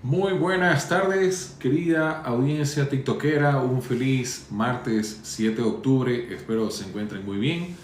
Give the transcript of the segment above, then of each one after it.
Muy buenas tardes, querida audiencia tiktokera. Un feliz martes 7 de octubre. Espero se encuentren muy bien.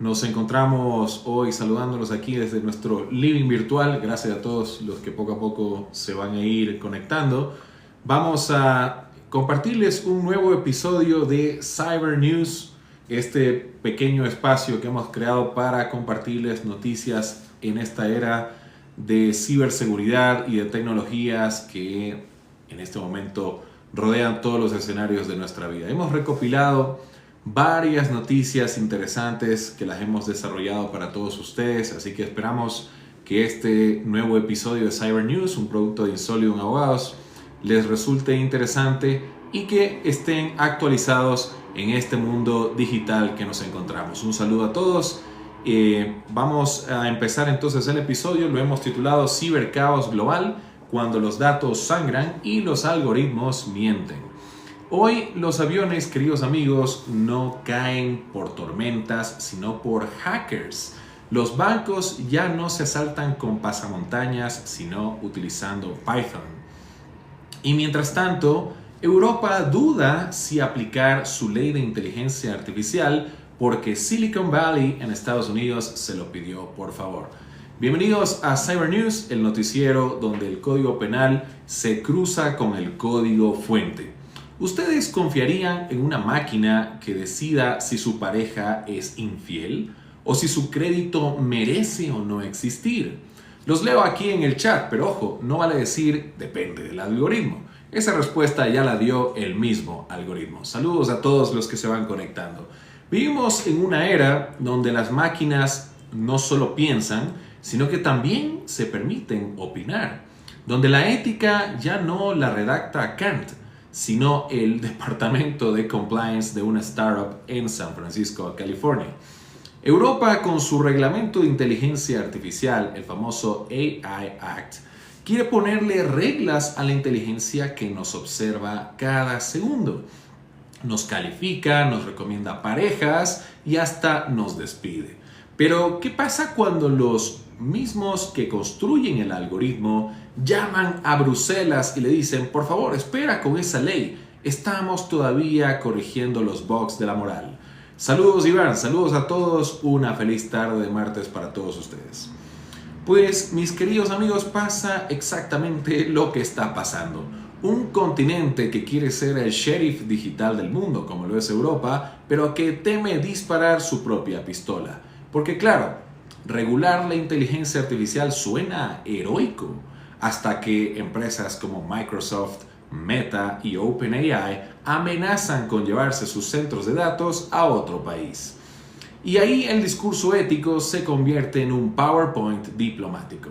Nos encontramos hoy saludándolos aquí desde nuestro living virtual. Gracias a todos los que poco a poco se van a ir conectando. Vamos a compartirles un nuevo episodio de Cyber News, este pequeño espacio que hemos creado para compartirles noticias en esta era de ciberseguridad y de tecnologías que en este momento rodean todos los escenarios de nuestra vida. Hemos recopilado varias noticias interesantes que las hemos desarrollado para todos ustedes, así que esperamos que este nuevo episodio de Cyber News, un producto de Insolium Abogados, les resulte interesante y que estén actualizados en este mundo digital que nos encontramos. Un saludo a todos. Vamos a empezar entonces el episodio. Lo hemos titulado Cibercaos Global, cuando los datos sangran y los algoritmos mienten. Hoy los aviones, queridos amigos, no caen por tormentas, sino por hackers. Los bancos ya no se asaltan con pasamontañas, sino utilizando Python. Y mientras tanto, Europa duda si aplicar su ley de inteligencia artificial porque Silicon Valley en Estados Unidos se lo pidió por favor. Bienvenidos a Cyber News, el noticiero donde el código penal se cruza con el código fuente. ¿Ustedes confiarían en una máquina que decida si su pareja es infiel o si su crédito merece o no existir? Los leo aquí en el chat, pero ojo, no vale decir depende del algoritmo. Esa respuesta ya la dio el mismo algoritmo. Saludos a todos los que se van conectando. Vivimos en una era donde las máquinas no solo piensan, sino que también se permiten opinar. Donde la ética ya no la redacta Kant, sino el departamento de compliance de una startup en San Francisco, California. Europa, con su reglamento de inteligencia artificial, el famoso AI Act, quiere ponerle reglas a la inteligencia que nos observa cada segundo. Nos califica, nos recomienda parejas y hasta nos despide. Pero, ¿qué pasa cuando los mismos que construyen el algoritmo llaman a Bruselas y le dicen, por favor, espera con esa ley, estamos todavía corrigiendo los bugs de la moral? Saludos Iván, saludos a todos, una feliz tarde de martes para todos ustedes. Pues, mis queridos amigos, pasa exactamente lo que está pasando. Un continente que quiere ser el sheriff digital del mundo, como lo es Europa, pero que teme disparar su propia pistola. Porque claro, regular la inteligencia artificial suena heroico, hasta que empresas como Microsoft, Meta y OpenAI amenazan con llevarse sus centros de datos a otro país. Y ahí el discurso ético se convierte en un PowerPoint diplomático.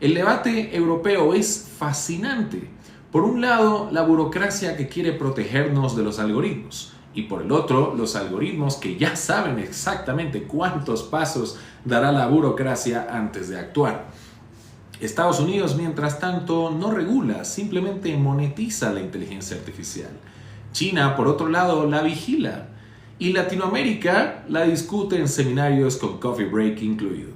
El debate europeo es fascinante. Por un lado, la burocracia que quiere protegernos de los algoritmos y por el otro, los algoritmos que ya saben exactamente cuántos pasos dará la burocracia antes de actuar. Estados Unidos, mientras tanto, no regula, simplemente monetiza la inteligencia artificial. China, por otro lado, la vigila. Y Latinoamérica la discute en seminarios con coffee break incluido.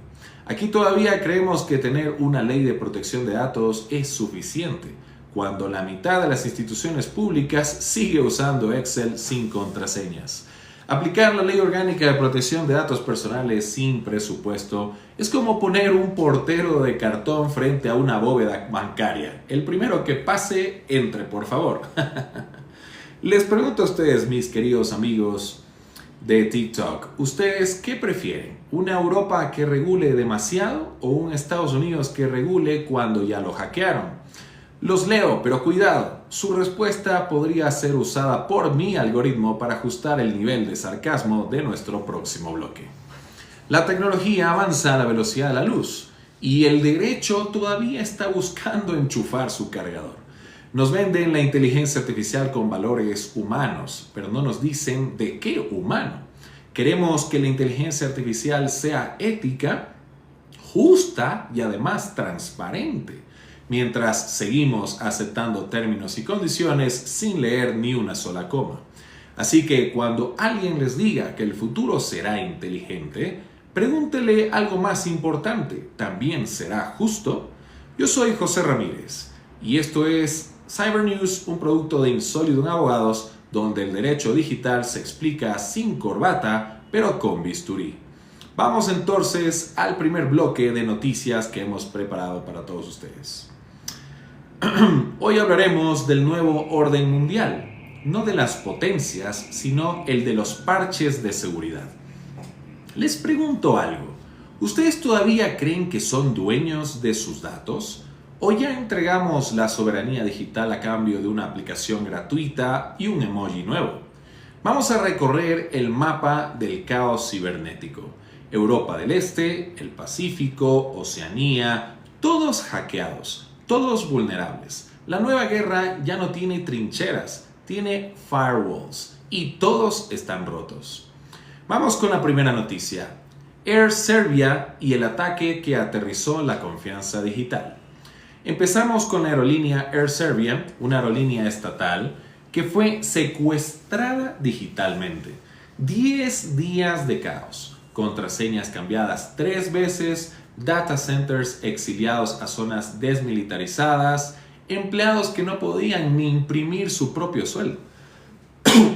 Aquí todavía creemos que tener una ley de protección de datos es suficiente, cuando la mitad de las instituciones públicas sigue usando Excel sin contraseñas. Aplicar la Ley Orgánica de Protección de Datos Personales sin presupuesto es como poner un portero de cartón frente a una bóveda bancaria. El primero que pase, entre, por favor. Les pregunto a ustedes, mis queridos amigos de TikTok, ¿ustedes qué prefieren? ¿Una Europa que regule demasiado o un Estados Unidos que regule cuando ya lo hackearon? Los leo, pero cuidado, su respuesta podría ser usada por mi algoritmo para ajustar el nivel de sarcasmo de nuestro próximo bloque. La tecnología avanza a la velocidad de la luz y el derecho todavía está buscando enchufar su cargador. Nos venden la inteligencia artificial con valores humanos, pero no nos dicen de qué humano. Queremos que la inteligencia artificial sea ética, justa y además transparente, mientras seguimos aceptando términos y condiciones sin leer ni una sola coma. Así que cuando alguien les diga que el futuro será inteligente, pregúntele algo más importante, ¿también será justo? Yo soy José Ramírez y esto es Cyber News, un producto de Insólidum Abogados, donde el derecho digital se explica sin corbata, pero con bisturí. Vamos entonces al primer bloque de noticias que hemos preparado para todos ustedes. Hoy hablaremos del nuevo orden mundial, no de las potencias, sino el de los parches de seguridad. Les pregunto algo, ¿ustedes todavía creen que son dueños de sus datos? ¿O ya entregamos la soberanía digital a cambio de una aplicación gratuita y un emoji nuevo? Vamos a recorrer el mapa del caos cibernético. Europa del Este, el Pacífico, Oceanía, todos hackeados, todos vulnerables. La nueva guerra ya no tiene trincheras, tiene firewalls y todos están rotos. Vamos con la primera noticia. Air Serbia y el ataque que aterrizó la confianza digital. Empezamos con la aerolínea Air Serbia, una aerolínea estatal que fue secuestrada digitalmente. 10 días de caos, contraseñas cambiadas 3 veces, data centers exiliados a zonas desmilitarizadas, empleados que no podían ni imprimir su propio sueldo.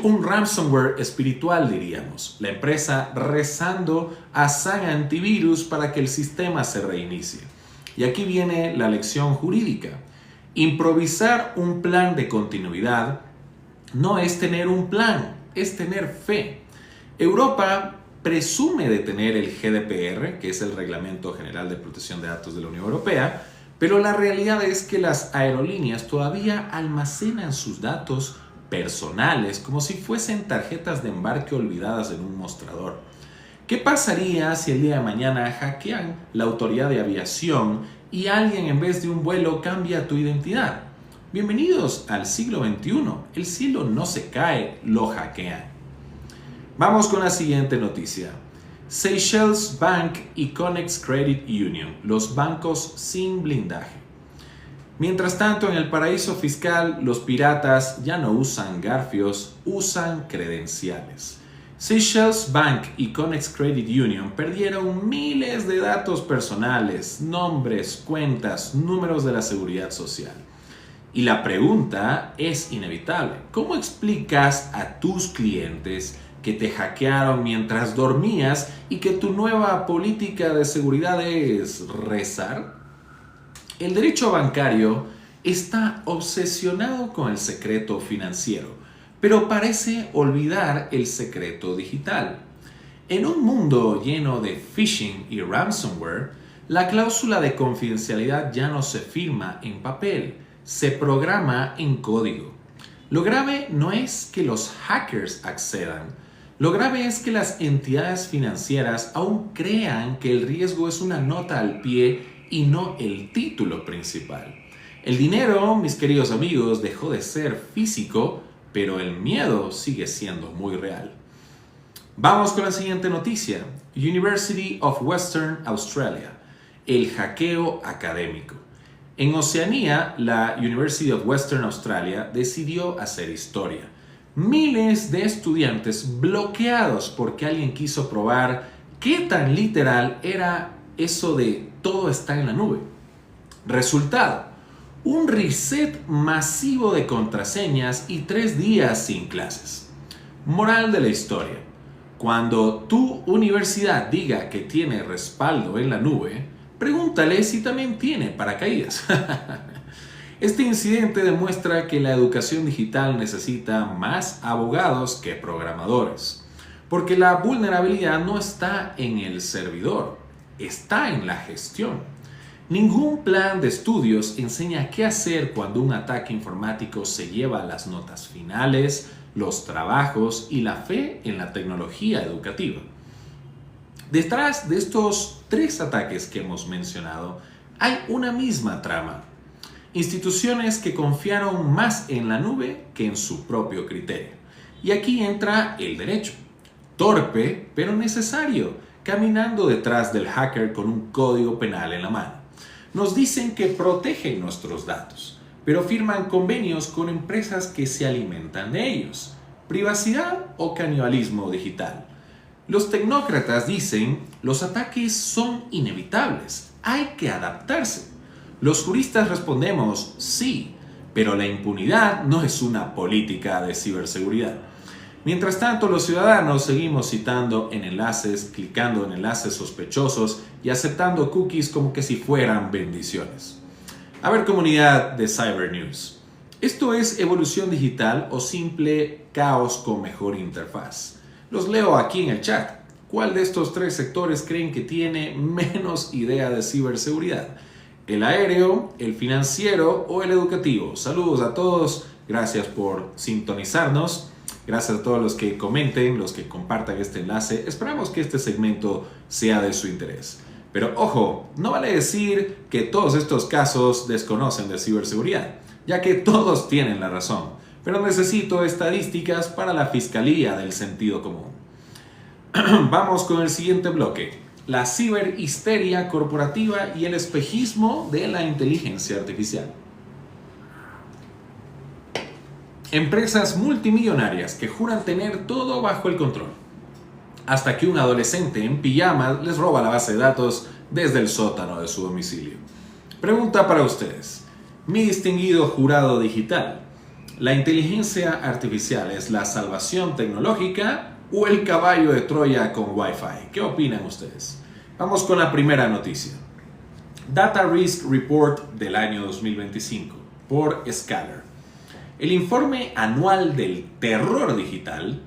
Un ransomware espiritual, diríamos. La empresa rezando a San Antivirus para que el sistema se reinicie. Y aquí viene la lección jurídica. Improvisar un plan de continuidad no es tener un plan, es tener fe. Europa presume de tener el GDPR, que es el Reglamento General de Protección de Datos de la Unión Europea, pero la realidad es que las aerolíneas todavía almacenan sus datos personales como si fuesen tarjetas de embarque olvidadas en un mostrador. ¿Qué pasaría si el día de mañana hackean la autoridad de aviación y alguien en vez de un vuelo cambia tu identidad? Bienvenidos al siglo XXI. El cielo no se cae, lo hackean. Vamos con la siguiente noticia. Seychelles Bank y Connex Credit Union, los bancos sin blindaje. Mientras tanto, en el paraíso fiscal, los piratas ya no usan garfios, usan credenciales. Seychelles Bank y Connex Credit Union perdieron miles de datos personales, nombres, cuentas, números de la seguridad social. Y la pregunta es inevitable. ¿Cómo explicas a tus clientes que te hackearon mientras dormías y que tu nueva política de seguridad es rezar? El derecho bancario está obsesionado con el secreto financiero, pero parece olvidar el secreto digital. En un mundo lleno de phishing y ransomware, la cláusula de confidencialidad ya no se firma en papel, se programa en código. Lo grave no es que los hackers accedan, lo grave es que las entidades financieras aún crean que el riesgo es una nota al pie y no el título principal. El dinero, mis queridos amigos, dejó de ser físico, pero el miedo sigue siendo muy real. Vamos con la siguiente noticia. University of Western Australia, el hackeo académico. En Oceanía, la University of Western Australia decidió hacer historia. Miles de estudiantes bloqueados porque alguien quiso probar qué tan literal era eso de todo está en la nube. Resultado, un reset masivo de contraseñas y 3 días sin clases. Moral de la historia. Cuando tu universidad diga que tiene respaldo en la nube, pregúntale si también tiene paracaídas. Este incidente demuestra que la educación digital necesita más abogados que programadores, porque la vulnerabilidad no está en el servidor, está en la gestión. Ningún plan de estudios enseña qué hacer cuando un ataque informático se lleva las notas finales, los trabajos y la fe en la tecnología educativa. Detrás de estos 3 ataques que hemos mencionado, hay una misma trama. Instituciones que confiaron más en la nube que en su propio criterio. Y aquí entra el derecho. Torpe, pero necesario, caminando detrás del hacker con un código penal en la mano. Nos dicen que protegen nuestros datos, pero firman convenios con empresas que se alimentan de ellos. ¿Privacidad o canibalismo digital? Los tecnócratas dicen, los ataques son inevitables, hay que adaptarse. Los juristas respondemos sí, pero la impunidad no es una política de ciberseguridad. Mientras tanto, los ciudadanos seguimos citando en enlaces, clicando en enlaces sospechosos y aceptando cookies como que si fueran bendiciones. A ver, comunidad de Cyber News, ¿esto es evolución digital o simple caos con mejor interfaz? Los leo aquí en el chat. ¿Cuál de estos tres sectores creen que tiene menos idea de ciberseguridad? ¿El aéreo, el financiero o el educativo? Saludos a todos, gracias por sintonizarnos, gracias a todos los que comenten, los que compartan este enlace. Esperamos que este segmento sea de su interés. Pero ojo, no vale decir que todos estos casos desconocen de ciberseguridad, ya que todos tienen la razón, pero necesito estadísticas para la fiscalía del sentido común. Vamos con el siguiente bloque: la ciberhisteria corporativa y el espejismo de la inteligencia artificial. Empresas multimillonarias que juran tener todo bajo el control, hasta que un adolescente en pijamas les roba la base de datos desde el sótano de su domicilio. Pregunta para ustedes, mi distinguido jurado digital: ¿la inteligencia artificial es la salvación tecnológica o el caballo de Troya con Wi-Fi? ¿Qué opinan ustedes? Vamos con la primera noticia. Data Risk Report del año 2025 por Scalar. El informe anual del terror digital,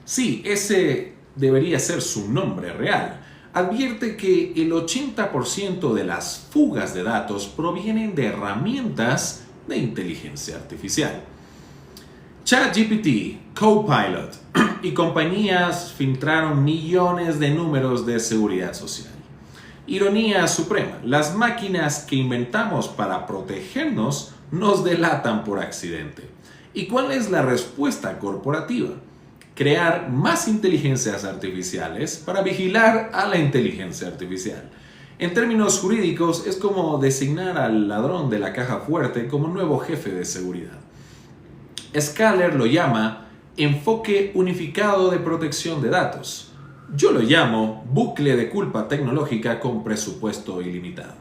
sí, ese debería ser su nombre real, advierte que el 80% de las fugas de datos provienen de herramientas de inteligencia artificial. ChatGPT, Copilot y compañías filtraron millones de números de seguridad social. Ironía suprema, las máquinas que inventamos para protegernos nos delatan por accidente. ¿Y cuál es la respuesta corporativa? Crear más inteligencias artificiales para vigilar a la inteligencia artificial. En términos jurídicos, es como designar al ladrón de la caja fuerte como nuevo jefe de seguridad. Scalar lo llama enfoque unificado de protección de datos. Yo lo llamo bucle de culpa tecnológica con presupuesto ilimitado.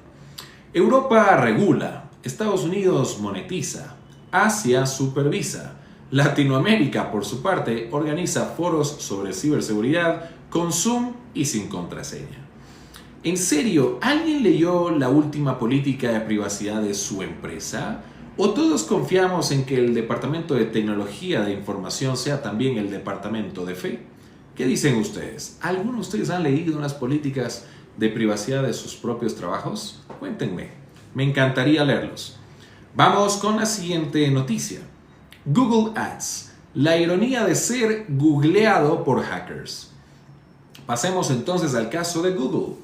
Europa regula, Estados Unidos monetiza, Asia supervisa. Latinoamérica, por su parte, organiza foros sobre ciberseguridad con Zoom y sin contraseña. ¿En serio, alguien leyó la última política de privacidad de su empresa? ¿O todos confiamos en que el Departamento de Tecnología de Información sea también el Departamento de Fe? ¿Qué dicen ustedes? ¿Alguno de ustedes han leído unas políticas de privacidad de sus propios trabajos? Cuéntenme, me encantaría leerlos. Vamos con la siguiente noticia. Google Ads, la ironía de ser googleado por hackers. Pasemos entonces al caso de Google.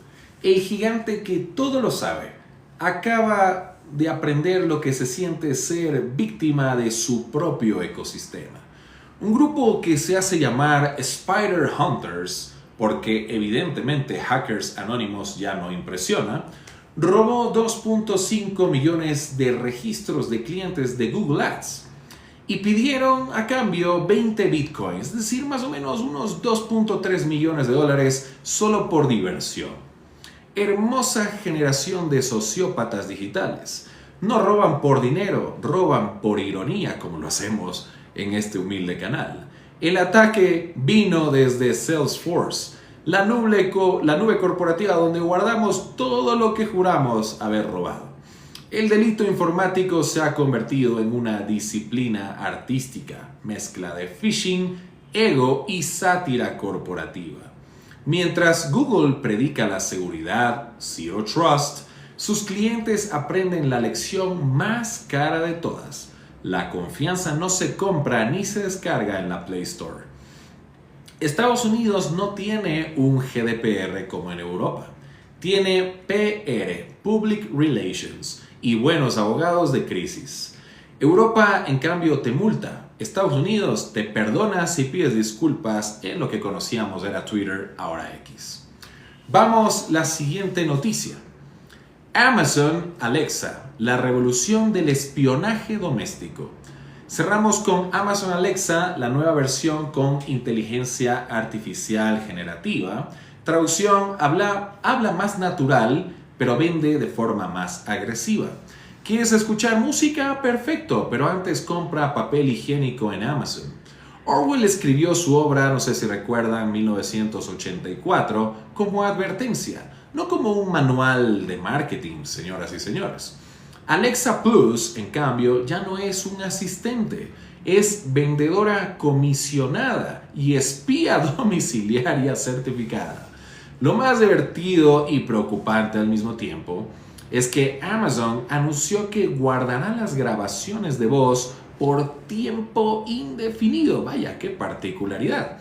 El gigante que todo lo sabe acaba de aprender lo que se siente ser víctima de su propio ecosistema. Un grupo que se hace llamar Spider Hunters, porque evidentemente hackers anónimos ya no impresiona, robó 2.5 millones de registros de clientes de Google Ads y pidieron a cambio 20 bitcoins, es decir, más o menos unos 2.3 millones de dólares solo por diversión. Hermosa generación de sociópatas digitales. No roban por dinero, roban por ironía, como lo hacemos en este humilde canal. El ataque vino desde Salesforce, la nube corporativa donde guardamos todo lo que juramos haber robado. El delito informático se ha convertido en una disciplina artística, mezcla de phishing, ego y sátira corporativa. Mientras Google predica la seguridad, Zero Trust, sus clientes aprenden la lección más cara de todas. La confianza no se compra ni se descarga en la Play Store. Estados Unidos no tiene un GDPR como en Europa. Tiene PR, Public Relations, y buenos abogados de crisis. Europa, en cambio, te multa. Estados Unidos te perdona si pides disculpas en lo que conocíamos era Twitter, ahora X. Vamos, la siguiente noticia. Amazon Alexa, la revolución del espionaje doméstico. Cerramos con Amazon Alexa, la nueva versión con inteligencia artificial generativa. Traducción, habla más natural pero vende de forma más agresiva. ¿Quieres escuchar música? Perfecto, pero antes compra papel higiénico en Amazon. Orwell escribió su obra, no sé si recuerdan, 1984, como advertencia, no como un manual de marketing, señoras y señores. Alexa Plus, en cambio, ya no es un asistente, es vendedora comisionada y espía domiciliaria certificada. Lo más divertido y preocupante al mismo tiempo es que Amazon anunció que guardará las grabaciones de voz por tiempo indefinido. Vaya, qué particularidad.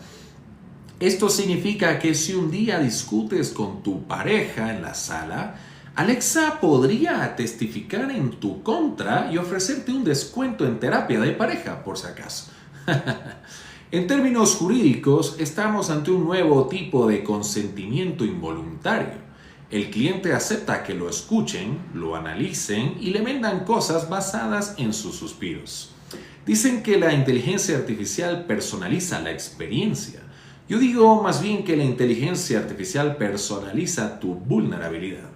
Esto significa que si un día discutes con tu pareja en la sala, Alexa podría testificar en tu contra y ofrecerte un descuento en terapia de pareja, por si acaso. En términos jurídicos, estamos ante un nuevo tipo de consentimiento involuntario. El cliente acepta que lo escuchen, lo analicen y le vendan cosas basadas en sus suspiros. Dicen que la inteligencia artificial personaliza la experiencia. Yo digo más bien que la inteligencia artificial personaliza tu vulnerabilidad.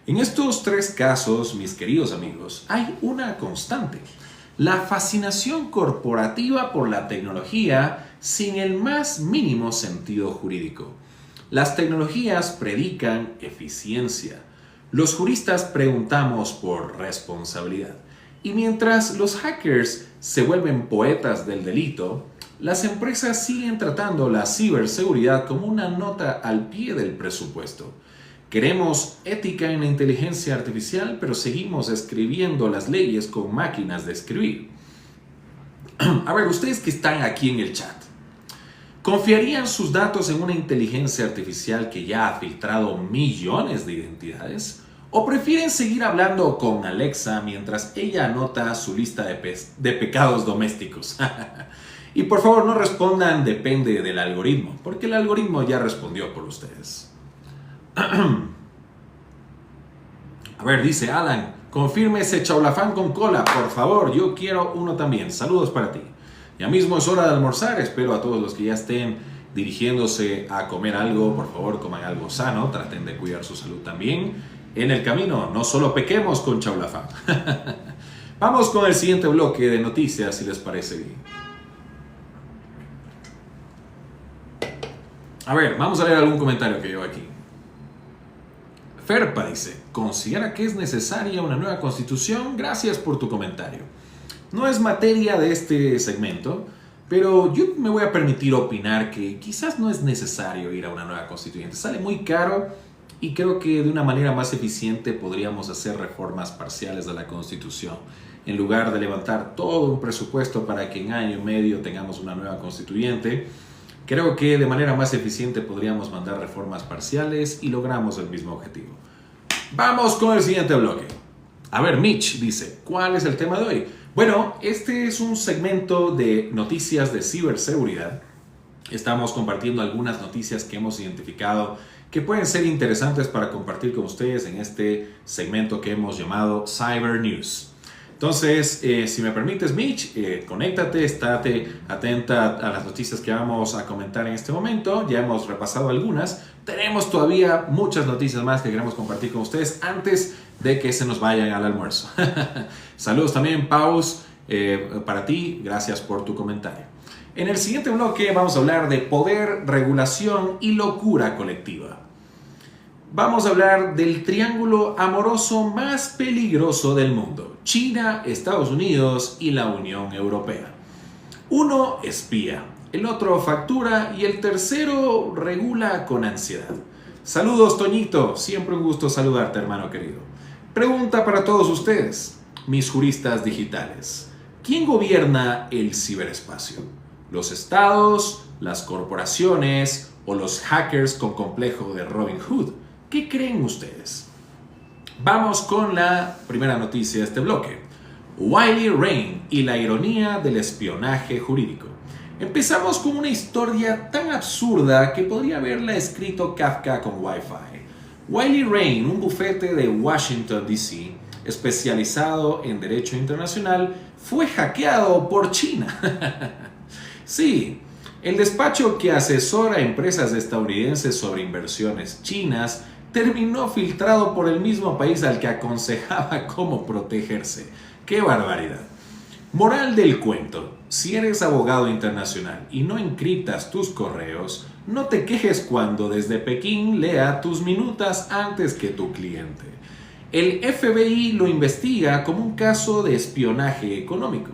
En estos tres casos, mis queridos amigos, hay una constante: la fascinación corporativa por la tecnología sin el más mínimo sentido jurídico. Las tecnologías predican eficiencia. Los juristas preguntamos por responsabilidad. Y mientras los hackers se vuelven poetas del delito, las empresas siguen tratando la ciberseguridad como una nota al pie del presupuesto. Queremos ética en la inteligencia artificial, pero seguimos escribiendo las leyes con máquinas de escribir. A ver, ustedes que están aquí en el chat, ¿confiarían sus datos en una inteligencia artificial que ya ha filtrado millones de identidades? ¿O prefieren seguir hablando con Alexa mientras ella anota su lista de pecados domésticos? Y por favor no respondan depende del algoritmo, porque el algoritmo ya respondió por ustedes. A ver, dice Alan, confirme ese chaulafán con cola, por favor, yo quiero uno también. Saludos para ti. Ya mismo es hora de almorzar, espero a todos los que ya estén dirigiéndose a comer algo, por favor coman algo sano, traten de cuidar su salud también. En el camino, no solo pequemos con chaulafán. Vamos con el siguiente bloque de noticias, si les parece bien. A ver, vamos a leer algún comentario que llevo aquí. Ferpa dice, ¿considera que es necesaria una nueva constitución? Gracias por tu comentario. No es materia de este segmento, pero yo me voy a permitir opinar que quizás no es necesario ir a una nueva constituyente. Sale muy caro y creo que de una manera más eficiente podríamos hacer reformas parciales de la Constitución. En lugar de levantar todo un presupuesto para que en año y medio tengamos una nueva constituyente, creo que de manera más eficiente podríamos mandar reformas parciales y logramos el mismo objetivo. Vamos con el siguiente bloque. A ver, Mitch dice, ¿cuál es el tema de hoy? Bueno, este es un segmento de noticias de ciberseguridad. Estamos compartiendo algunas noticias que hemos identificado que pueden ser interesantes para compartir con ustedes en este segmento que hemos llamado Cyber News. Entonces, si me permites, Mitch, conéctate, estate atenta a las noticias que vamos a comentar en este momento. Ya hemos repasado algunas. Tenemos todavía muchas noticias más que queremos compartir con ustedes antes de que se nos vayan al almuerzo. Saludos también, Paus, para ti. Gracias por tu comentario. En el siguiente bloque vamos a hablar de poder, regulación y locura colectiva. Vamos a hablar del triángulo amoroso más peligroso del mundo: China, Estados Unidos y la Unión Europea. Uno espía, el otro factura y el tercero regula con ansiedad. Saludos, Toñito, siempre un gusto saludarte, hermano querido. Pregunta para todos ustedes, mis juristas digitales: ¿quién gobierna el ciberespacio? ¿Los estados, las corporaciones o los hackers con complejo de Robin Hood? ¿Qué creen ustedes? Vamos con la primera noticia de este bloque. Wiley Rein y la ironía del espionaje jurídico. Empezamos con una historia tan absurda que podría haberla escrito Kafka con Wi-Fi. Wiley Rein, un bufete de Washington, D.C., especializado en derecho internacional, fue hackeado por China. Sí, el despacho que asesora a empresas estadounidenses sobre inversiones chinas terminó filtrado por el mismo país al que aconsejaba cómo protegerse. ¡Qué barbaridad! Moral del cuento: si eres abogado internacional y no encriptas tus correos, no te quejes cuando desde Pekín lea tus minutas antes que tu cliente. El FBI lo investiga como un caso de espionaje económico.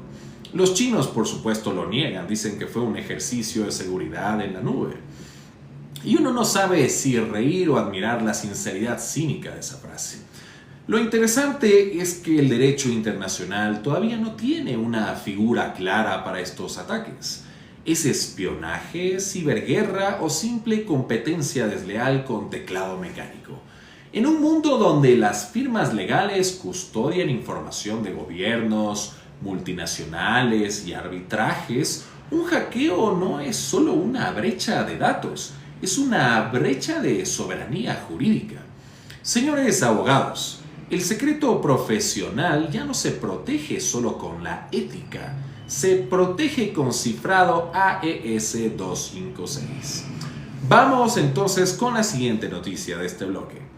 Los chinos, por supuesto, lo niegan, dicen que fue un ejercicio de seguridad en la nube. Y uno no sabe si reír o admirar la sinceridad cínica de esa frase. Lo interesante es que el derecho internacional todavía no tiene una figura clara para estos ataques. ¿Es espionaje, ciberguerra o simple competencia desleal con teclado mecánico? En un mundo donde las firmas legales custodian información de gobiernos, multinacionales y arbitrajes, un hackeo no es solo una brecha de datos, es una brecha de soberanía jurídica. Señores abogados, el secreto profesional ya no se protege solo con la ética, se protege con cifrado AES 256. Vamos entonces con la siguiente noticia de este bloque.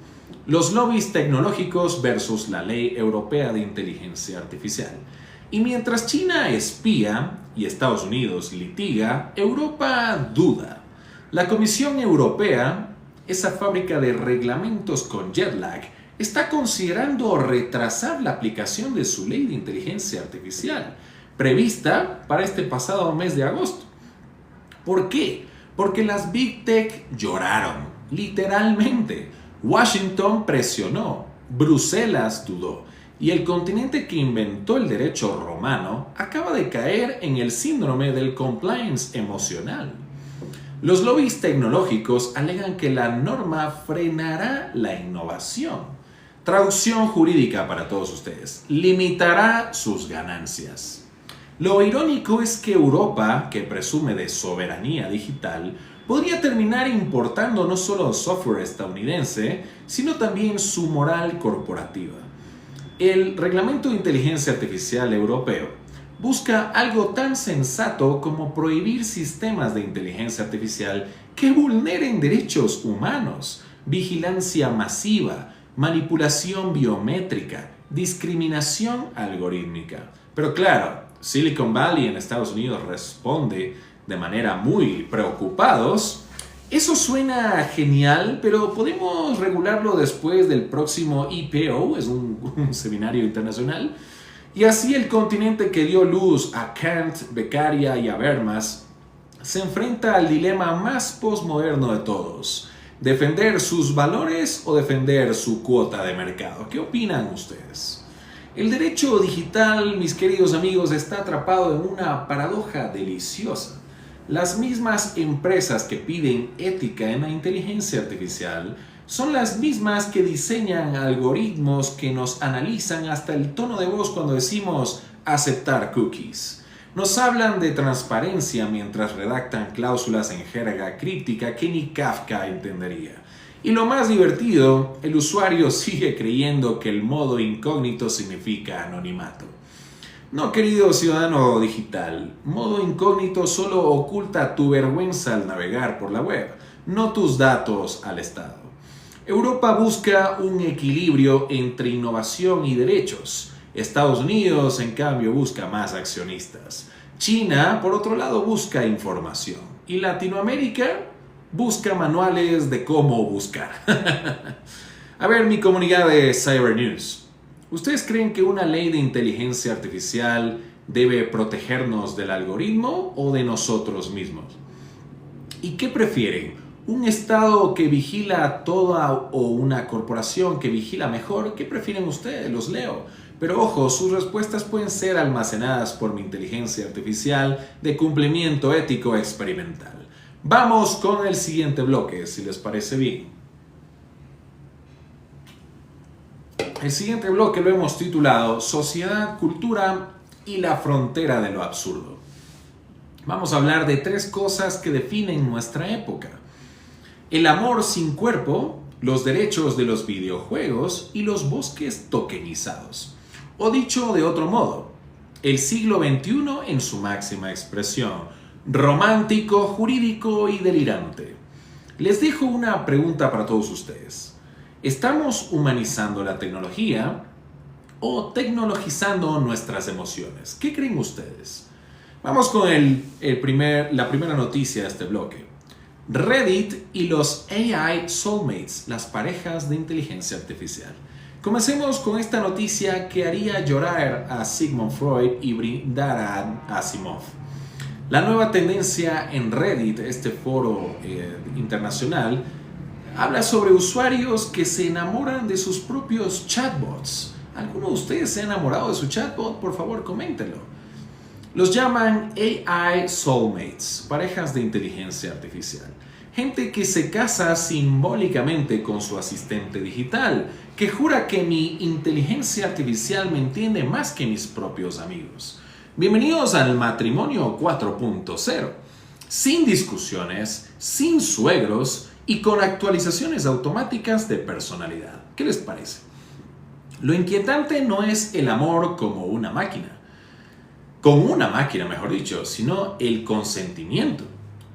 Los lobbies tecnológicos versus la Ley Europea de Inteligencia Artificial. Y mientras China espía y Estados Unidos litiga, Europa duda. La Comisión Europea, esa fábrica de reglamentos con jet lag, está considerando retrasar la aplicación de su ley de inteligencia artificial, prevista para este pasado mes de agosto. ¿Por qué? Porque las Big Tech lloraron, literalmente. Washington presionó, Bruselas dudó, y el continente que inventó el derecho romano acaba de caer en el síndrome del compliance emocional. Los lobbies tecnológicos alegan que la norma frenará la innovación. Traducción jurídica para todos ustedes: limitará sus ganancias. Lo irónico es que Europa, que presume de soberanía digital, podría terminar importando no solo software estadounidense, sino también su moral corporativa. El Reglamento de Inteligencia Artificial Europeo busca algo tan sensato como prohibir sistemas de inteligencia artificial que vulneren derechos humanos, vigilancia masiva, manipulación biométrica, discriminación algorítmica. Pero claro, Silicon Valley en Estados Unidos responde de manera muy preocupados. Eso suena genial, pero podemos regularlo después del próximo IPO, es un seminario internacional. Y así el continente que dio luz a Kant, Beccaria y Habermas se enfrenta al dilema más postmoderno de todos: ¿defender sus valores o defender su cuota de mercado? ¿Qué opinan ustedes? El derecho digital, mis queridos amigos, está atrapado en una paradoja deliciosa. Las mismas empresas que piden ética en la inteligencia artificial son las mismas que diseñan algoritmos que nos analizan hasta el tono de voz cuando decimos aceptar cookies. Nos hablan de transparencia mientras redactan cláusulas en jerga críptica que ni Kafka entendería. Y lo más divertido, el usuario sigue creyendo que el modo incógnito significa anonimato. No, querido ciudadano digital, modo incógnito solo oculta tu vergüenza al navegar por la web, no tus datos al Estado. Europa busca un equilibrio entre innovación y derechos. Estados Unidos, en cambio, busca más accionistas. China, por otro lado, busca información. Y Latinoamérica busca manuales de cómo buscar. A ver, mi comunidad de Cyber News, ¿ustedes creen que una ley de inteligencia artificial debe protegernos del algoritmo o de nosotros mismos? ¿Y qué prefieren? ¿Un estado que vigila a toda o una corporación que vigila mejor? ¿Qué prefieren ustedes? Los leo. Pero ojo, sus respuestas pueden ser almacenadas por mi inteligencia artificial de cumplimiento ético experimental. Vamos con el siguiente bloque, si les parece bien. El siguiente bloque lo hemos titulado Sociedad, Cultura y la frontera de lo absurdo. Vamos a hablar de 3 cosas que definen nuestra época: el amor sin cuerpo, los derechos de los videojuegos y los bosques tokenizados. O dicho de otro modo, el siglo XXI en su máxima expresión, romántico, jurídico y delirante. Les dejo una pregunta para todos ustedes. ¿Estamos humanizando la tecnología o tecnologizando nuestras emociones? ¿Qué creen ustedes? Vamos con la primera noticia de este bloque. Reddit y los AI Soulmates, las parejas de inteligencia artificial. Comencemos con esta noticia que haría llorar a Sigmund Freud y brindar a Asimov. La nueva tendencia en Reddit, este foro internacional, habla sobre usuarios que se enamoran de sus propios chatbots. ¿Alguno de ustedes se ha enamorado de su chatbot? Por favor, coméntenlo. Los llaman AI Soulmates, parejas de inteligencia artificial. Gente que se casa simbólicamente con su asistente digital, que jura que mi inteligencia artificial me entiende más que mis propios amigos. Bienvenidos al matrimonio 4.0. Sin discusiones, sin suegros y con actualizaciones automáticas de personalidad. ¿Qué les parece? Lo inquietante no es el amor como una máquina, mejor dicho, sino el consentimiento.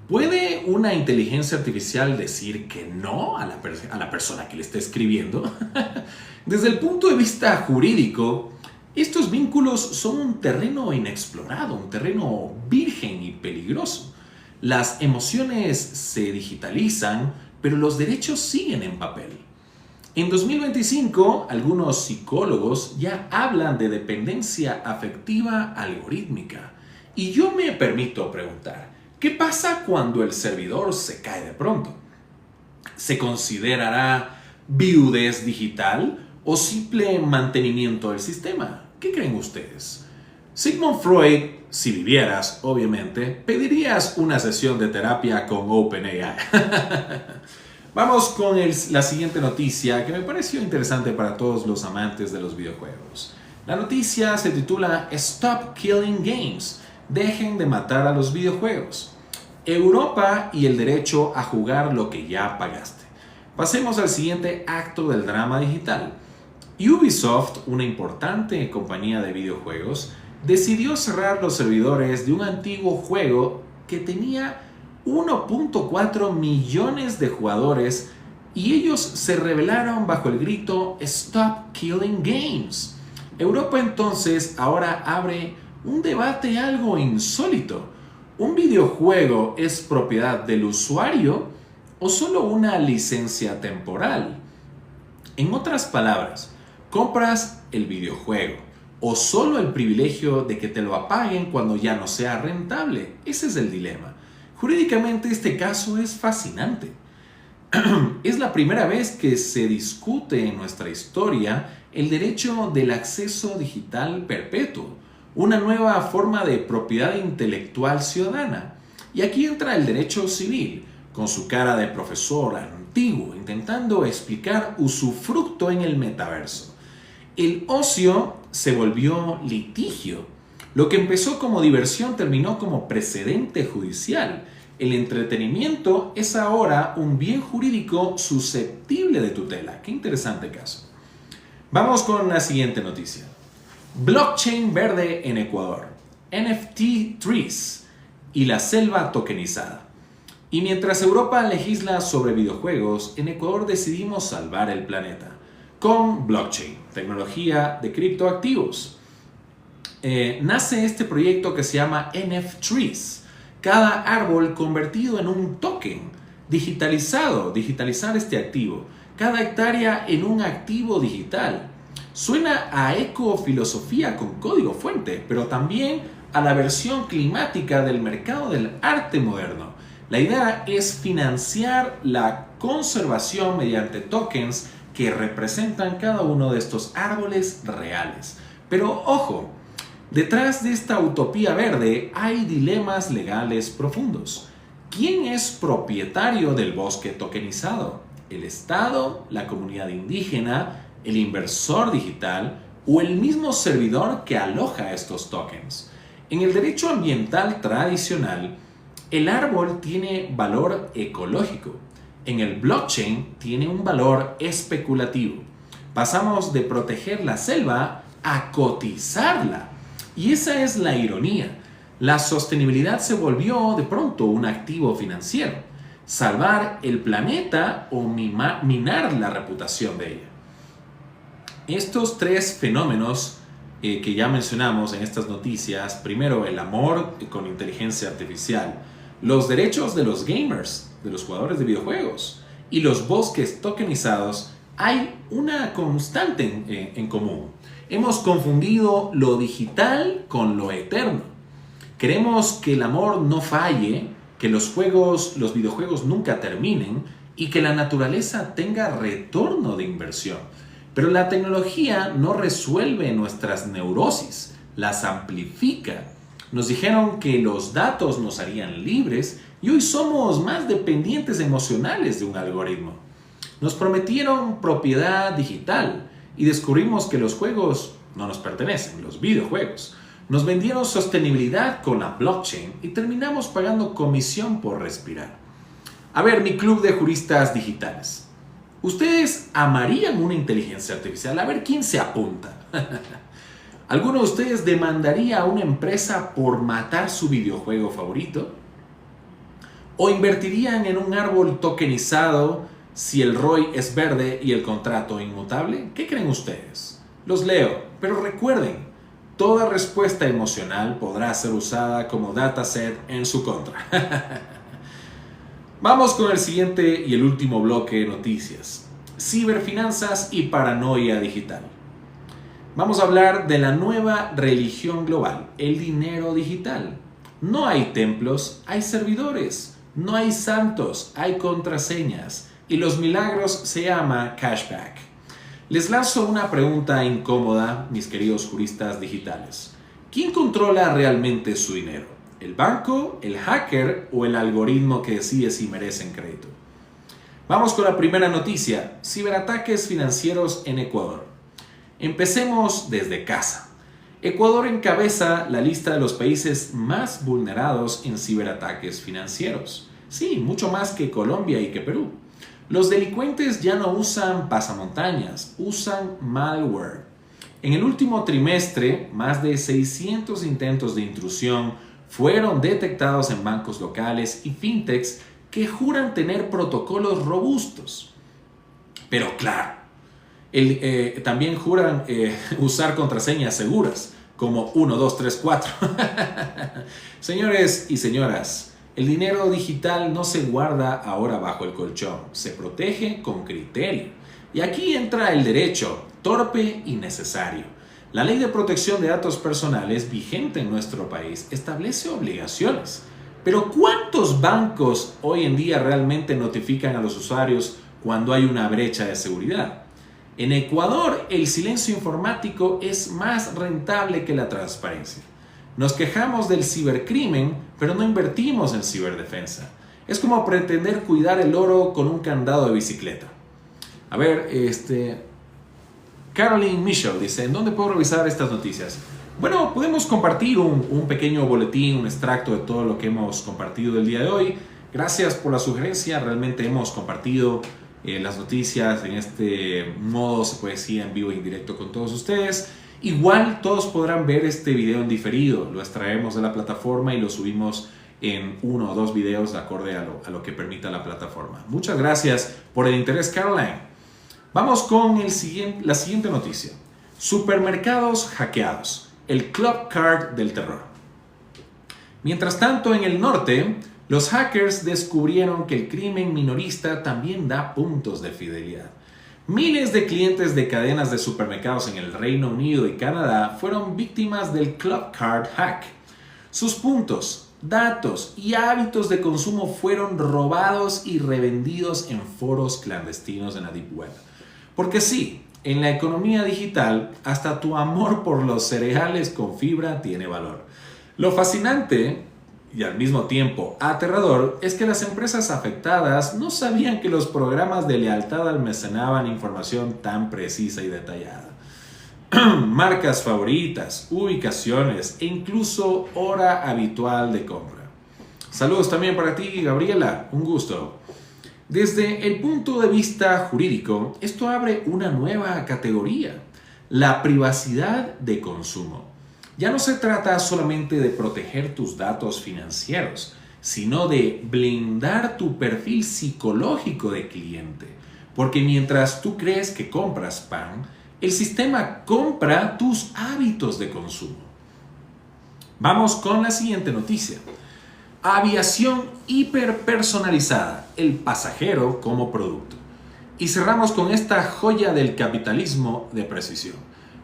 ¿Puede una inteligencia artificial decir que no a la persona que le está escribiendo? Desde el punto de vista jurídico, estos vínculos son un terreno inexplorado, un terreno virgen y peligroso. Las emociones se digitalizan, pero los derechos siguen en papel. En 2025, algunos psicólogos ya hablan de dependencia afectiva algorítmica. Y yo me permito preguntar, ¿qué pasa cuando el servidor se cae de pronto? ¿Se considerará viudez digital o simple mantenimiento del sistema? ¿Qué creen ustedes? Sigmund Freud, si vivieras, obviamente, pedirías una sesión de terapia con OpenAI. Vamos con la siguiente noticia que me pareció interesante para todos los amantes de los videojuegos. La noticia se titula Stop Killing Games. Dejen de matar a los videojuegos. Europa y el derecho a jugar lo que ya pagaste. Pasemos al siguiente acto del drama digital. Ubisoft, una importante compañía de videojuegos, decidió cerrar los servidores de un antiguo juego que tenía 1.4 millones de jugadores y ellos se rebelaron bajo el grito Stop Killing Games. Europa entonces ahora abre un debate algo insólito. ¿Un videojuego es propiedad del usuario o solo una licencia temporal? En otras palabras, ¿compras el videojuego o solo el privilegio de que te lo apaguen cuando ya no sea rentable? Ese es el dilema. Jurídicamente este caso es fascinante. Es la primera vez que se discute en nuestra historia el derecho del acceso digital perpetuo, una nueva forma de propiedad intelectual ciudadana. Y aquí entra el derecho civil, con su cara de profesor antiguo, intentando explicar usufructo en el metaverso. El ocio se volvió litigio. Lo que empezó como diversión terminó como precedente judicial. El entretenimiento es ahora un bien jurídico susceptible de tutela. Qué interesante caso. Vamos con la siguiente noticia. Blockchain verde en Ecuador. NFT trees y la selva tokenizada. Y mientras Europa legisla sobre videojuegos, en Ecuador decidimos salvar el planeta con blockchain, tecnología de criptoactivos. Nace este proyecto que se llama NFT trees. Cada árbol convertido en un token, digitalizar este activo. Cada hectárea en un activo digital. Suena a ecofilosofía con código fuente, pero también a la versión climática del mercado del arte moderno. La idea es financiar la conservación mediante tokens que representan cada uno de estos árboles reales. Pero ojo, detrás de esta utopía verde hay dilemas legales profundos. ¿Quién es propietario del bosque tokenizado? ¿El Estado, la comunidad indígena, el inversor digital o el mismo servidor que aloja estos tokens? En el derecho ambiental tradicional, el árbol tiene valor ecológico. En el blockchain tiene un valor especulativo. Pasamos de proteger la selva a cotizarla. Y esa es la ironía. La sostenibilidad se volvió de pronto un activo financiero. salvar el planeta o minar la reputación de ella. Estos tres fenómenos que ya mencionamos en estas noticias, primero el amor con inteligencia artificial, los derechos de los gamers, de los jugadores de videojuegos y los bosques tokenizados, hay una constante en común. Hemos confundido lo digital con lo eterno. Queremos que el amor no falle, que los videojuegos nunca terminen y que la naturaleza tenga retorno de inversión. Pero la tecnología no resuelve nuestras neurosis, las amplifica. Nos dijeron que los datos nos harían libres y hoy somos más dependientes emocionales de un algoritmo. Nos prometieron propiedad digital y descubrimos que los juegos no nos pertenecen, los videojuegos. Nos vendieron sostenibilidad con la blockchain y terminamos pagando comisión por respirar. A ver, mi club de juristas digitales. ¿Ustedes amarían una inteligencia artificial? A ver quién se apunta. ¿Alguno de ustedes demandaría a una empresa por matar su videojuego favorito? ¿O invertirían en un árbol tokenizado si el ROI es verde y el contrato inmutable? ¿Qué creen ustedes? Los leo, pero recuerden, toda respuesta emocional podrá ser usada como dataset en su contra. Vamos con el siguiente y el último bloque de noticias. Ciberfinanzas y paranoia digital. Vamos a hablar de la nueva religión global, el dinero digital. No hay templos, hay servidores. No hay santos, hay contraseñas. Y los milagros se llama cashback. Les lanzo una pregunta incómoda, mis queridos juristas digitales. ¿Quién controla realmente su dinero? ¿El banco, el hacker o el algoritmo que decide si merecen crédito? Vamos con la primera noticia, ciberataques financieros en Ecuador. Empecemos desde casa. Ecuador encabeza la lista de los países más vulnerados en ciberataques financieros. Sí, mucho más que Colombia y que Perú. Los delincuentes ya no usan pasamontañas, usan malware. En el último trimestre, más de 600 intentos de intrusión fueron detectados en bancos locales y fintechs que juran tener protocolos robustos. Pero claro, también juran usar contraseñas seguras, como 1, 2, 3, 4. Señores y señoras, el dinero digital no se guarda ahora bajo el colchón, se protege con criterio. Y aquí entra el derecho, torpe y necesario. La Ley de Protección de Datos Personales vigente en nuestro país establece obligaciones. Pero ¿cuántos bancos hoy en día realmente notifican a los usuarios cuando hay una brecha de seguridad? En Ecuador, el silencio informático es más rentable que la transparencia. Nos quejamos del cibercrimen, pero no invertimos en ciberdefensa. Es como pretender cuidar el oro con un candado de bicicleta. A ver, Caroline Michel dice, ¿en dónde puedo revisar estas noticias? Bueno, podemos compartir un pequeño boletín, un extracto de todo lo que hemos compartido el día de hoy. Gracias por la sugerencia, realmente hemos compartido las noticias en este modo, se puede decir, en vivo e indirecto con todos ustedes. Igual todos podrán ver este video en diferido, lo extraemos de la plataforma y lo subimos en 1 o 2 videos de acorde a lo que permita la plataforma. Muchas gracias por el interés, Caroline. Vamos con la siguiente noticia. Supermercados hackeados. El Club Card del terror. Mientras tanto, en el norte, los hackers descubrieron que el crimen minorista también da puntos de fidelidad. Miles de clientes de cadenas de supermercados en el Reino Unido y Canadá fueron víctimas del Club Card hack. Sus puntos, datos y hábitos de consumo fueron robados y revendidos en foros clandestinos en la Deep Web. Porque sí, en la economía digital, hasta tu amor por los cereales con fibra tiene valor. Lo fascinante y al mismo tiempo aterrador es que las empresas afectadas no sabían que los programas de lealtad almacenaban información tan precisa y detallada. Marcas favoritas, ubicaciones e incluso hora habitual de compra. Saludos también para ti, Gabriela, un gusto. Desde el punto de vista jurídico, esto abre una nueva categoría, la privacidad de consumo. Ya no se trata solamente de proteger tus datos financieros, sino de blindar tu perfil psicológico de cliente. Porque mientras tú crees que compras pan, el sistema compra tus hábitos de consumo. Vamos con la siguiente noticia. Aviación hiperpersonalizada, el pasajero como producto. Y cerramos con esta joya del capitalismo de precisión.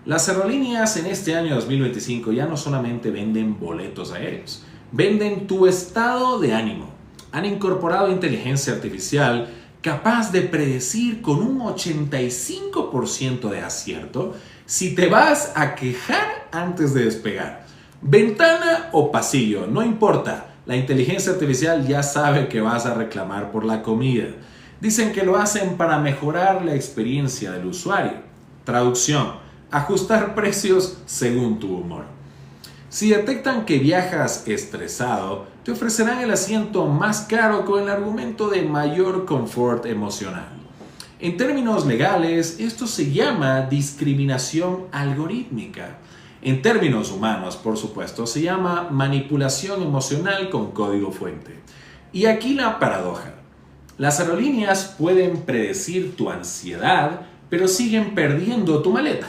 Las aerolíneas en este año 2025 ya no solamente venden boletos aéreos, venden tu estado de ánimo. Han incorporado inteligencia artificial capaz de predecir con un 85% de acierto si te vas a quejar antes de despegar. Ventana o pasillo, no importa. La inteligencia artificial ya sabe que vas a reclamar por la comida. Dicen que lo hacen para mejorar la experiencia del usuario. Traducción: ajustar precios según tu humor. Si detectan que viajas estresado, te ofrecerán el asiento más caro con el argumento de mayor confort emocional. En términos legales, esto se llama discriminación algorítmica. En términos humanos, por supuesto, se llama manipulación emocional con código fuente. Y aquí la paradoja. Las aerolíneas pueden predecir tu ansiedad, pero siguen perdiendo tu maleta.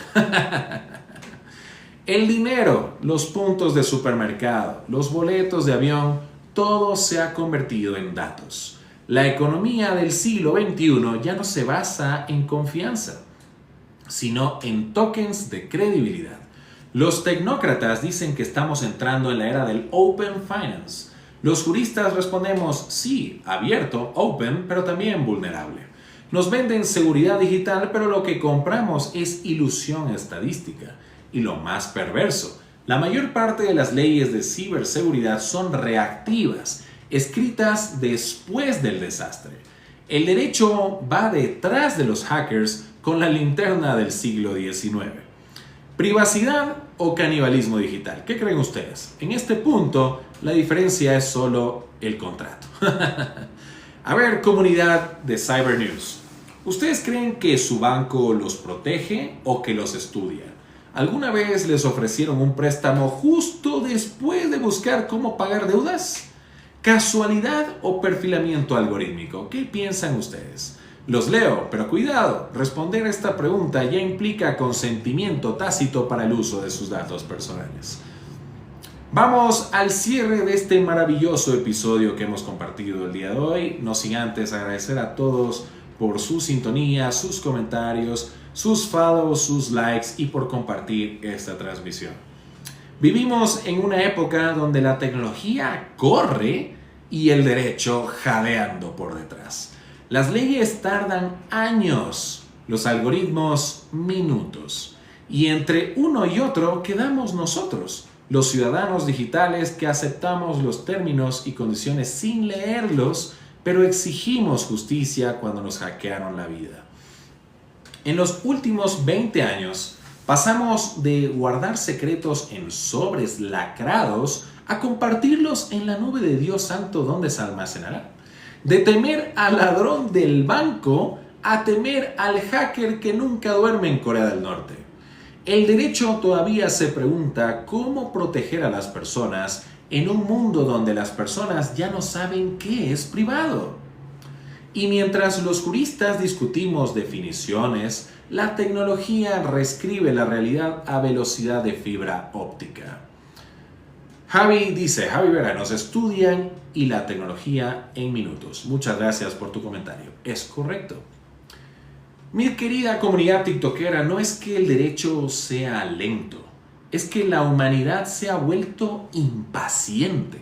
El dinero, los puntos de supermercado, los boletos de avión, todo se ha convertido en datos. La economía del siglo XXI ya no se basa en confianza, sino en tokens de credibilidad. Los tecnócratas dicen que estamos entrando en la era del Open Finance. Los juristas respondemos, sí, abierto, open, pero también vulnerable. Nos venden seguridad digital, pero lo que compramos es ilusión estadística. Y lo más perverso, la mayor parte de las leyes de ciberseguridad son reactivas, escritas después del desastre. El derecho va detrás de los hackers con la linterna del siglo XIX. ¿Privacidad o canibalismo digital? ¿Qué creen ustedes? En este punto, la diferencia es solo el contrato. A ver, comunidad de Cyber News, ¿ustedes creen que su banco los protege o que los estudia? ¿Alguna vez les ofrecieron un préstamo justo después de buscar cómo pagar deudas? ¿Casualidad o perfilamiento algorítmico? ¿Qué piensan ustedes? Los leo, pero cuidado, responder esta pregunta ya implica consentimiento tácito para el uso de sus datos personales. Vamos al cierre de este maravilloso episodio que hemos compartido el día de hoy. No sin antes agradecer a todos por su sintonía, sus comentarios, sus follows, sus likes y por compartir esta transmisión. Vivimos en una época donde la tecnología corre y el derecho jadeando por detrás. Las leyes tardan años, los algoritmos minutos. Y entre uno y otro quedamos nosotros, los ciudadanos digitales que aceptamos los términos y condiciones sin leerlos, pero exigimos justicia cuando nos hackearon la vida. En los últimos 20 años pasamos de guardar secretos en sobres lacrados a compartirlos en la nube de Dios Santo donde se almacenará. De temer al ladrón del banco a temer al hacker que nunca duerme en Corea del Norte. El derecho todavía se pregunta cómo proteger a las personas en un mundo donde las personas ya no saben qué es privado. Y mientras los juristas discutimos definiciones, la tecnología reescribe la realidad a velocidad de fibra óptica. Javi dice, Javi Vera, nos estudian y la tecnología en minutos. Muchas gracias por tu comentario. Es correcto. Mi querida comunidad tiktokera, no es que el derecho sea lento, es que la humanidad se ha vuelto impaciente.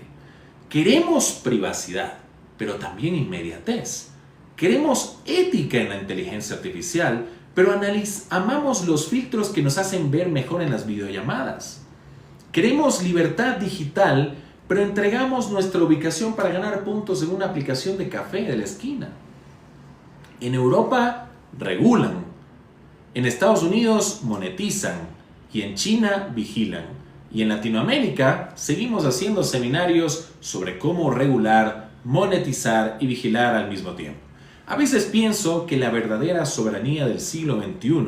Queremos privacidad, pero también inmediatez. Queremos ética en la inteligencia artificial, pero amamos los filtros que nos hacen ver mejor en las videollamadas. Queremos libertad digital, pero entregamos nuestra ubicación para ganar puntos en una aplicación de café de la esquina. En Europa regulan, en Estados Unidos monetizan y en China vigilan. Y en Latinoamérica seguimos haciendo seminarios sobre cómo regular, monetizar y vigilar al mismo tiempo. A veces pienso que la verdadera soberanía del siglo XXI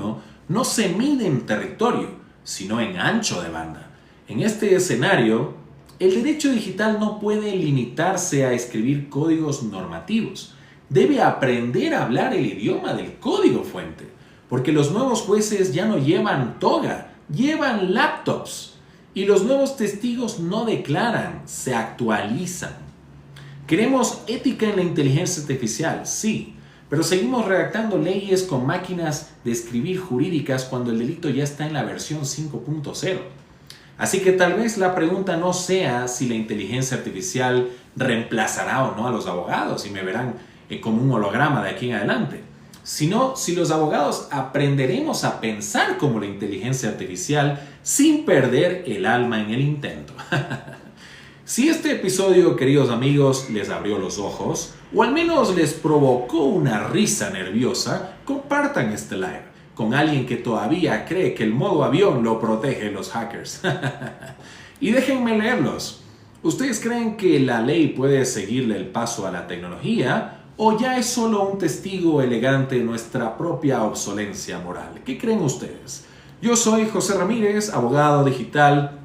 no se mide en territorio, sino en ancho de banda. En este escenario, el derecho digital no puede limitarse a escribir códigos normativos. Debe aprender a hablar el idioma del código fuente, porque los nuevos jueces ya no llevan toga, llevan laptops. Y los nuevos testigos no declaran, se actualizan. Queremos ética en la inteligencia artificial, sí, pero seguimos redactando leyes con máquinas de escribir jurídicas cuando el delito ya está en la versión 5.0. Así que tal vez la pregunta no sea si la inteligencia artificial reemplazará o no a los abogados y me verán como un holograma de aquí en adelante, sino si los abogados aprenderemos a pensar como la inteligencia artificial sin perder el alma en el intento. Si este episodio, queridos amigos, les abrió los ojos o al menos les provocó una risa nerviosa, compartan este live con alguien que todavía cree que el modo avión lo protege de los hackers. Y déjenme leerlos. ¿Ustedes creen que la ley puede seguirle el paso a la tecnología o ya es solo un testigo elegante de nuestra propia obsolencia moral? ¿Qué creen ustedes? Yo soy José Ramírez, abogado digital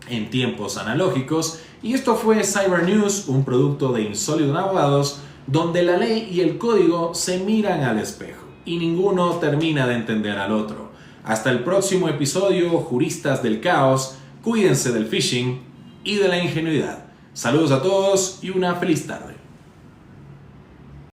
en tiempos analógicos, y esto fue Cyber News, un producto de Insólito en Abogados, donde la ley y el código se miran al espejo y ninguno termina de entender al otro. Hasta el próximo episodio, juristas del caos, cuídense del phishing y de la ingenuidad. Saludos a todos y una feliz tarde.